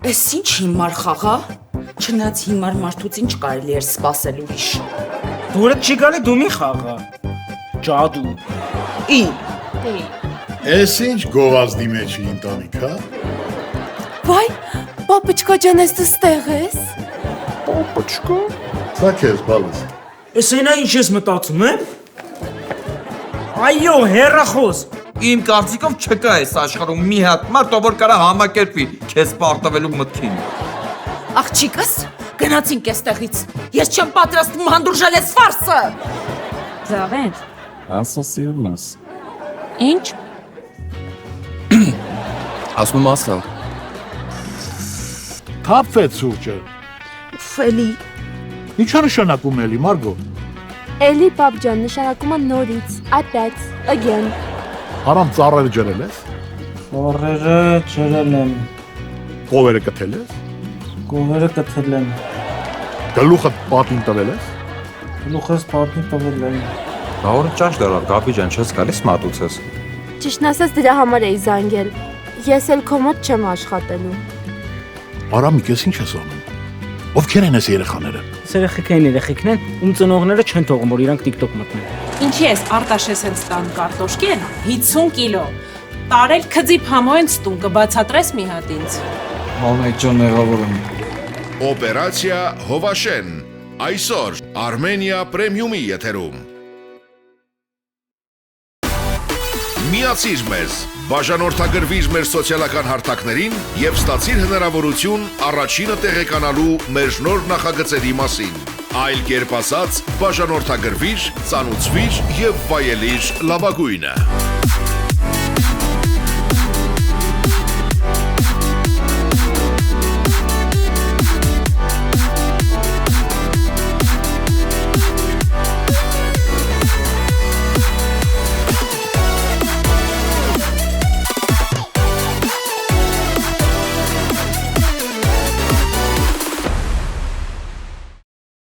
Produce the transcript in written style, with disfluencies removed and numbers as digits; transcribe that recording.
Էս ինչ հիմար խաղա, չնայած հիմար մարդուց ինչ կարելի էր սպասել ուրիշ։ Դուրդ չի գալի դու մի խաղա։ Ջադու։ Էս ինչ գովազդի մեջ է ընտանիք, հա։ Վայ, պապուչկա ջան, ես դու ստեղ ես։ Պապուչկա։ Սա քեզ բալես։ Էս այնա ինչ ես մտածում եմ։ Այո, հերախոս։ Իմ կարծիքով չկա այս աշխարհում մի հատ մարդ, որ կարա համակերպի քեզ պարտավելու մտքին։ Աղջիկս, գնացինք էստեղից։ Ես չեմ պատրաստվում հանդուրժել այս ֆարսը։ Զավեն։ Ասասիում ես։ Ինչ։ Ասում ասա։ Թափվեց սուրճը։ Էլի։ Ինչա նշանակում էլի, Մարգո։ Էլի պապ ջան, նշանակում է նորից, опять, again։ Հարամ ծառերը ջրել ես։ Օրերը ջրել եմ, Կովերը կթել ես։ գողերը կթել եմ, Գլուխը պատին տվել ես։ գլուխս պատին տվել եմ։ Բաղորը ճաշ դարավ, գապի ջան, չես գալիս մատուցես։ Ճիշտն ասած դրա համար էի զանգել։ Ես էլ քո մոտ չեմ աշխատելու։ Արամիկ, ես ինչ ես անում։ Ովքեր են այս երեխաները։ Երեխեքն են, ում ծնողները չեն թողում, որ իրանք TikTok մտնեն։ Ինչի ես Արտաշես են ստան կարտոշկի են 50 կիլո։ Տարել քծի փամո են ստուն կբացատրես մի հատ ինձ։ Անայջան մեղավոր եմ։ Օպերացիա Հովաշեն այսօր Armenia Premium-ի եթերում։ Միացիր մեզ, բաժանորդագրվիր մեր սոցիալական հարթակներին եւ ստացիր հնարավորություն առաջինը տեղեկանալու մեր նոր նախագծերի մասին։ Այլ կերպ ասած, բաժանորդագրվիր, ծանուցվիր եւ վայելիր լավագույնը։